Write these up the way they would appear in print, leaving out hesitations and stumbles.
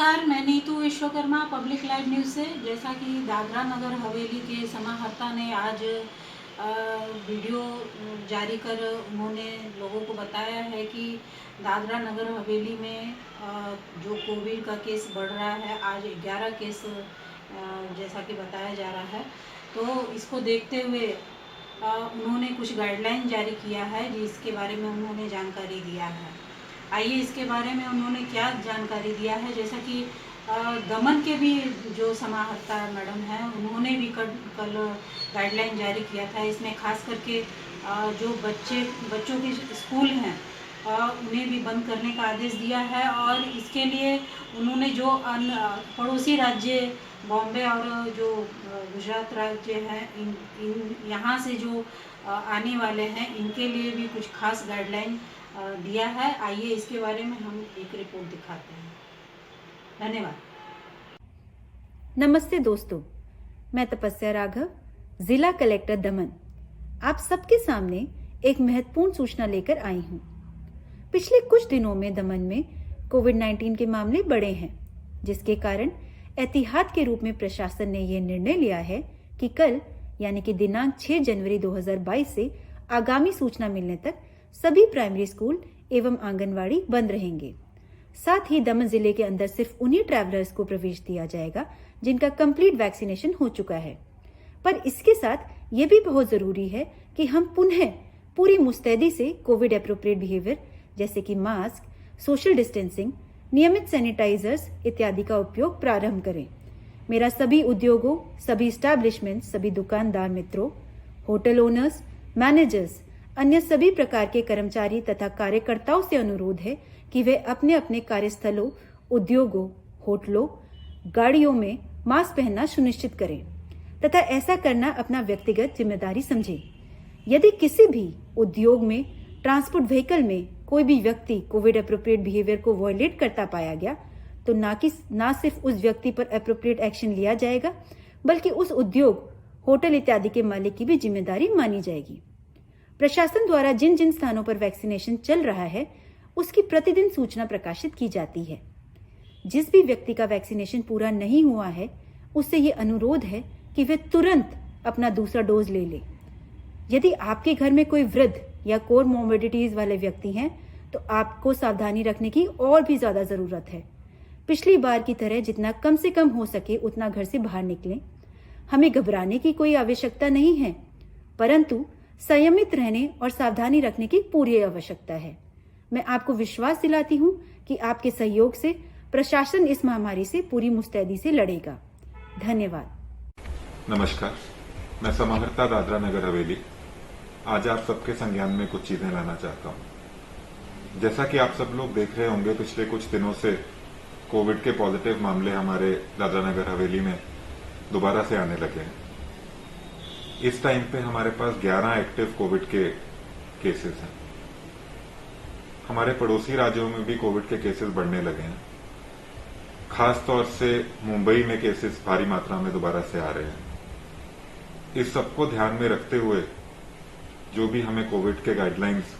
नमस्कार, मैं Neetu Vishwakarma public live news से। जैसा कि दादरा नगर हवेली के समाहर्ता ने आज वीडियो जारी कर उन्होंने लोगों को बताया है कि दादरा नगर हवेली में जो कोविड का केस बढ़ रहा है, आज 11 केस जैसा कि बताया जा रहा है। तो इसको देखते हुए उन्होंने कुछ गाइडलाइन जारी किया है, जिसके बारे में उन्होंने जानकारी दिया है। आइए इसके बारे में उन्होंने क्या जानकारी दिया है। जैसा कि दमन के भी जो समाहर्ता मैडम हैं, उन्होंने भी कल गाइडलाइन जारी किया था। इसमें खास करके जो बच्चों के स्कूल हैं उन्हें भी बंद करने का आदेश दिया है। और इसके लिए उन्होंने जो पड़ोसी राज्य बॉम्बे और जो गुजरात राज्य हैं, इन यहाँ से जो आने वाले हैं, इनके लिए भी कुछ खास गाइडलाइन दिया है। आइए इसके बारे में हम एक रिपोर्ट दिखाते हैं। धन्यवाद। नमस्ते दोस्तों, मैं तपस्या राघव, जिला कलेक्टर दमन, आप सबके सामने एक महत्वपूर्ण सूचना लेकर आई हूं। पिछले कुछ दिनों में दमन में कोविड-19 के मामले बढ़े हैं, जिसके कारण एहतियात के रूप में प्रशासन ने यह निर्णय लिया है कि कल यानी कि दिनांक 6 जनवरी 2022 से आगामी सूचना मिलने तक सभी प्राइमरी स्कूल एवं आंगनवाड़ी बंद रहेंगे। साथ ही दमन जिले के अंदर सिर्फ उन्हीं ट्रैवलर्स को प्रवेश दिया जाएगा जिनका कंप्लीट वैक्सीनेशन हो चुका है। पर इसके साथ ये भी बहुत जरूरी है कि हम पुनः पूरी मुस्तैदी से कोविड एप्रोप्रिएट बिहेवियर जैसे कि मास्क, सोशल डिस्टेंसिंग, नियमित सैनिटाइजर्स इत्यादि का उपयोग प्रारंभ करें। मेरा सभी उद्योगों, सभी स्टैब्लिशमेंट, सभी दुकानदार मित्रों, होटल ओनर्स, मैनेजर्स, अन्य सभी प्रकार के कर्मचारी तथा कार्यकर्ताओं से अनुरोध है कि वे अपने अपने कार्यस्थलों, उद्योगों, होटलों, गाड़ियों में मास्क पहनना सुनिश्चित करें तथा ऐसा करना अपना व्यक्तिगत जिम्मेदारी समझें। यदि किसी भी उद्योग में, ट्रांसपोर्ट व्हीकल में कोई भी व्यक्ति कोविड एप्रोप्रिएट बिहेवियर को वायलेट करता पाया गया तो ना सिर्फ उस व्यक्ति पर एप्रोप्रिएट एक्शन लिया जाएगा, बल्कि उस उद्योग, होटल इत्यादि के मालिक की भी जिम्मेदारी मानी जाएगी। प्रशासन द्वारा जिन जिन स्थानों पर वैक्सीनेशन चल रहा है, उसकी प्रतिदिन सूचना प्रकाशित की जाती है। जिस भी व्यक्ति का वैक्सीनेशन पूरा नहीं हुआ है, उससे ये अनुरोध है कि वे तुरंत अपना दूसरा डोज ले ले। यदि आपके घर में कोई वृद्ध या कोमोर्बिडिटीज वाले व्यक्ति हैं, तो आपको सावधानी रखने की और भी ज्यादा जरूरत है। पिछली बार की तरह जितना कम से कम हो सके उतना घर से बाहर निकलें। हमें घबराने की कोई आवश्यकता नहीं है, परंतु संयमित रहने और सावधानी रखने की पूरी आवश्यकता है। मैं आपको विश्वास दिलाती हूं कि आपके सहयोग से प्रशासन इस महामारी से पूरी मुस्तैदी से लड़ेगा। धन्यवाद। नमस्कार, मैं समाहर्ता दादरा नगर हवेली आज आप सबके संज्ञान में कुछ चीजें लाना चाहता हूं। जैसा कि आप सब लोग देख रहे होंगे, पिछले कुछ दिनों से कोविड के पॉजिटिव मामले हमारे दादरा नगर हवेली में दोबारा से आने लगे हैं। इस टाइम पे हमारे पास 11 एक्टिव कोविड के केसेस हैं। हमारे पड़ोसी राज्यों में भी कोविड के केसेस बढ़ने लगे हैं। खास तौर से मुंबई में केसेस भारी मात्रा में दोबारा से आ रहे हैं। इस सबको ध्यान में रखते हुए जो भी हमें कोविड के गाइडलाइंस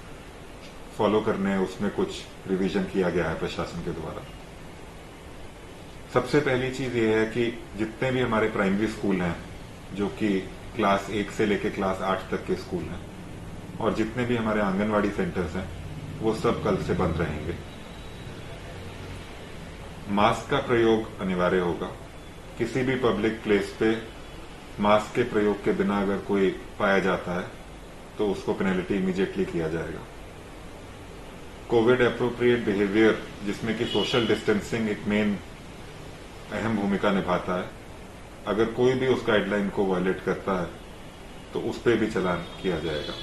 फॉलो करने हैं, उसमें कुछ रिवीजन किया गया है प्रशासन के द्वारा। सबसे पहली चीज ये है कि जितने भी हमारे प्राइमरी स्कूल हैं, जो कि क्लास 1 से लेकर क्लास 8 तक के स्कूल हैं, और जितने भी हमारे आंगनवाड़ी सेंटर्स हैं, वो सब कल से बंद रहेंगे। मास्क का प्रयोग अनिवार्य होगा। किसी भी पब्लिक प्लेस पे मास्क के प्रयोग के बिना अगर कोई पाया जाता है तो उसको पेनल्टी इमीडिएटली किया जाएगा। कोविड एप्रोप्रिएट बिहेवियर, जिसमें कि सोशल डिस्टेंसिंग एक मेन अहम भूमिका निभाता है, अगर कोई भी उस गाइडलाइन को वायलेट करता है तो उस पर भी चालान किया जाएगा।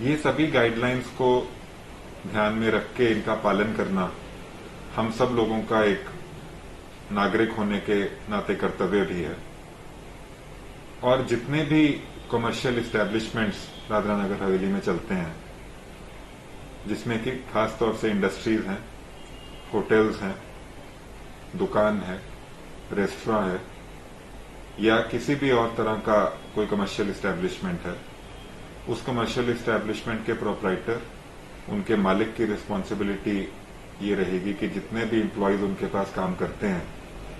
ये सभी गाइडलाइंस को ध्यान में रख के इनका पालन करना हम सब लोगों का एक नागरिक होने के नाते कर्तव्य भी है। और जितने भी कमर्शियल इस्टेब्लिशमेंट्स दादरा नगर हवेली में चलते हैं, जिसमें कि खास तौर से इंडस्ट्रीज हैं, होटल्स हैं, दुकान है, रेस्टोरेंट है, या किसी भी और तरह का कोई कमर्शियल इस्टेब्लिशमेंट है, उस कमर्शियल इस्टेब्लिशमेंट के प्रोप्राइटर, उनके मालिक की रिस्पॉन्सिबिलिटी ये रहेगी कि जितने भी एम्प्लॉयज उनके पास काम करते हैं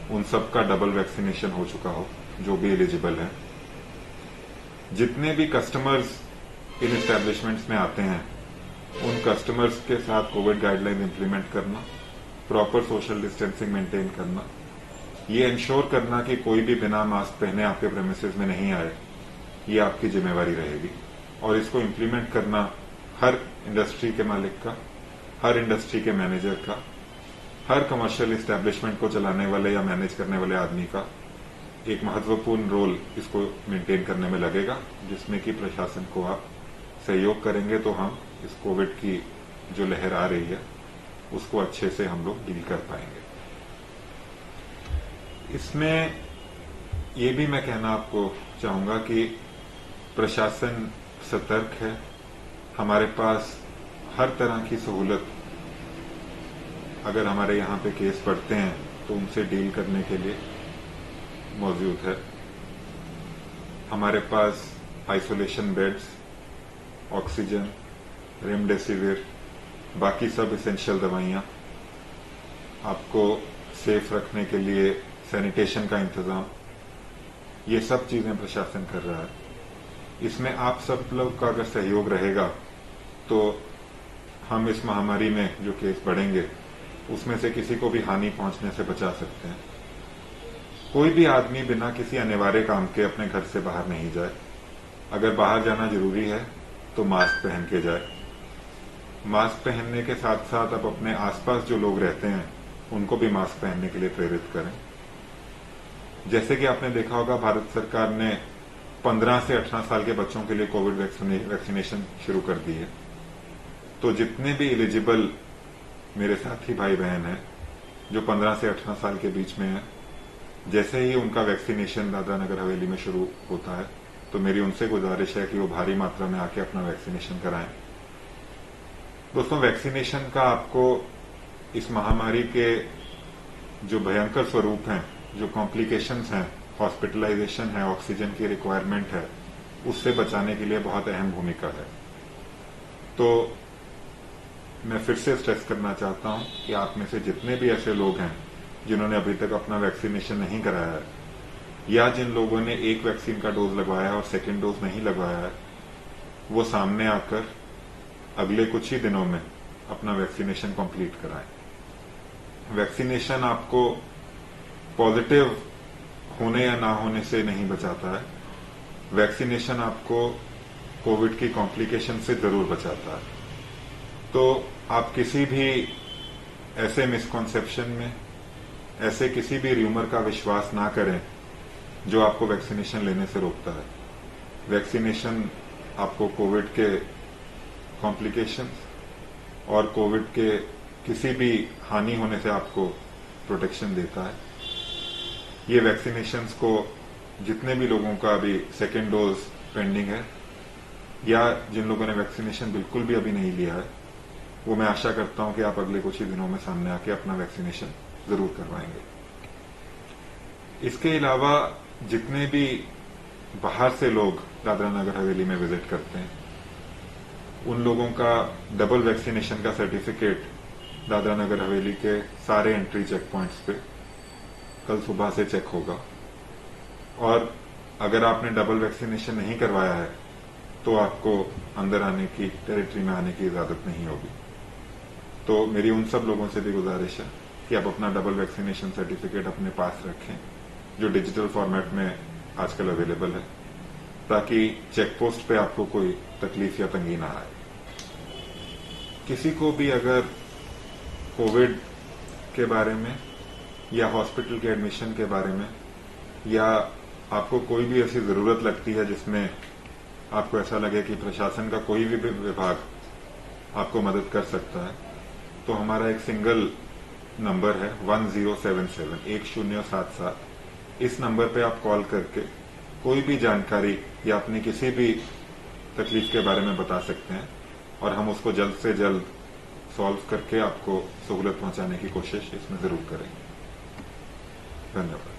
उन सबका डबल वैक्सीनेशन हो चुका हो, जो भी एलिजिबल है। जितने भी कस्टमर्स इन एस्टेब्लिशमेंट्स में आते हैं उन कस्टमर्स के साथ कोविड गाइडलाइन इंप्लीमेंट करना, प्रॉपर सोशल डिस्टेंसिंग मेंटेन करना, ये इंश्योर करना कि कोई भी बिना मास्क पहने आपके प्रेमिसेस में नहीं आए, ये आपकी जिम्मेवारी रहेगी। और इसको इंप्लीमेंट करना हर इंडस्ट्री के मालिक का, हर इंडस्ट्री के मैनेजर का, हर कमर्शियल एस्टेब्लिशमेंट को चलाने वाले या मैनेज करने वाले आदमी का एक महत्वपूर्ण रोल इसको मेंटेन करने में लगेगा, जिसमें कि प्रशासन को आप सहयोग करेंगे तो हम इस कोविड की जो लहर आ रही है उसको अच्छे से हम लोग डील कर पाएंगे। इसमें ये भी मैं कहना आपको चाहूंगा कि प्रशासन सतर्क है। हमारे पास हर तरह की सहूलत, अगर हमारे यहाँ पे केस पड़ते हैं तो उनसे डील करने के लिए मौजूद है। हमारे पास आइसोलेशन बेड्स, ऑक्सीजन, रेमडेसिविर, बाकी सब एसेंशियल दवाइयाँ, आपको सेफ रखने के लिए सैनिटेशन का इंतजाम, ये सब चीजें प्रशासन कर रहा है। इसमें आप सब लोग का अगर सहयोग रहेगा तो हम इस महामारी में जो केस बढ़ेंगे उसमें से किसी को भी हानि पहुंचने से बचा सकते हैं। कोई भी आदमी बिना किसी अनिवार्य काम के अपने घर से बाहर नहीं जाए। अगर बाहर जाना जरूरी है तो मास्क पहन के जाए। मास्क पहनने के साथ साथ आप अपने आसपास जो लोग रहते हैं उनको भी मास्क पहनने के लिए प्रेरित करें। जैसे कि आपने देखा होगा, भारत सरकार ने 15 से 18 साल के बच्चों के लिए कोविड वैक्सीनेशन शुरू कर दी है। तो जितने भी एलिजिबल मेरे साथी भाई बहन हैं जो 15 से 18 साल के बीच में हैं, जैसे ही उनका वैक्सीनेशन दादरा नगर हवेली में शुरू होता है तो मेरी उनसे गुजारिश है कि वो भारी मात्रा में आके अपना वैक्सीनेशन कराएं। दोस्तों, वैक्सीनेशन का आपको इस महामारी के जो भयंकर स्वरूप हैं, जो कॉम्प्लिकेशंस हैं, हॉस्पिटलाइजेशन है, ऑक्सीजन की रिक्वायरमेंट है, उससे बचाने के लिए बहुत अहम भूमिका है। तो मैं फिर से स्ट्रेस करना चाहता हूं कि आप में से जितने भी ऐसे लोग हैं जिन्होंने अभी तक अपना वैक्सीनेशन नहीं कराया है, या जिन लोगों ने एक वैक्सीन का डोज लगवाया और सेकेंड डोज नहीं लगवाया है, वो सामने आकर अगले कुछ ही दिनों में अपना वैक्सीनेशन कंप्लीट कराएं। वैक्सीनेशन आपको पॉजिटिव होने या ना होने से नहीं बचाता है। वैक्सीनेशन आपको कोविड की कॉम्प्लिकेशन से जरूर बचाता है। तो आप किसी भी ऐसे मिसकॉन्सेप्शन में, ऐसे किसी भी र्यूमर का विश्वास ना करें जो आपको वैक्सीनेशन लेने से रोकता है। वैक्सीनेशन आपको कोविड के कॉम्प्लिकेशंस और कोविड के किसी भी हानि होने से आपको प्रोटेक्शन देता है। ये वैक्सीनेशंस को जितने भी लोगों का अभी सेकेंड डोज पेंडिंग है या जिन लोगों ने वैक्सीनेशन बिल्कुल भी अभी नहीं लिया है, वो मैं आशा करता हूं कि आप अगले कुछ ही दिनों में सामने आके अपना वैक्सीनेशन जरूर करवाएंगे। इसके अलावा जितने भी बाहर से लोग दादरा नगर हवेली में विजिट करते हैं, उन लोगों का डबल वैक्सीनेशन का सर्टिफिकेट दादरा नगर हवेली के सारे एंट्री चेक पॉइंट्स पे कल सुबह से चेक होगा। और अगर आपने डबल वैक्सीनेशन नहीं करवाया है तो आपको अंदर आने की, टेरिटरी में आने की इजाजत नहीं होगी। तो मेरी उन सब लोगों से भी गुजारिश है कि आप अपना डबल वैक्सीनेशन सर्टिफिकेट अपने पास रखें, जो डिजिटल फॉर्मेट में आजकल अवेलेबल है, ताकि चेक पोस्ट पे आपको कोई तकलीफ या तंगी ना आए। किसी को भी अगर कोविड के बारे में या हॉस्पिटल के एडमिशन के बारे में, या आपको कोई भी ऐसी जरूरत लगती है जिसमें आपको ऐसा लगे कि प्रशासन का कोई भी विभाग आपको मदद कर सकता है, तो हमारा एक सिंगल नंबर है 1077 1077। इस नंबर पे आप कॉल करके कोई भी जानकारी या अपनी किसी भी तकलीफ के बारे में बता सकते हैं और हम उसको जल्द से जल्द सॉल्व करके आपको सहूलत पहुंचाने की कोशिश इसमें जरूर करेंगे। धन्यवाद।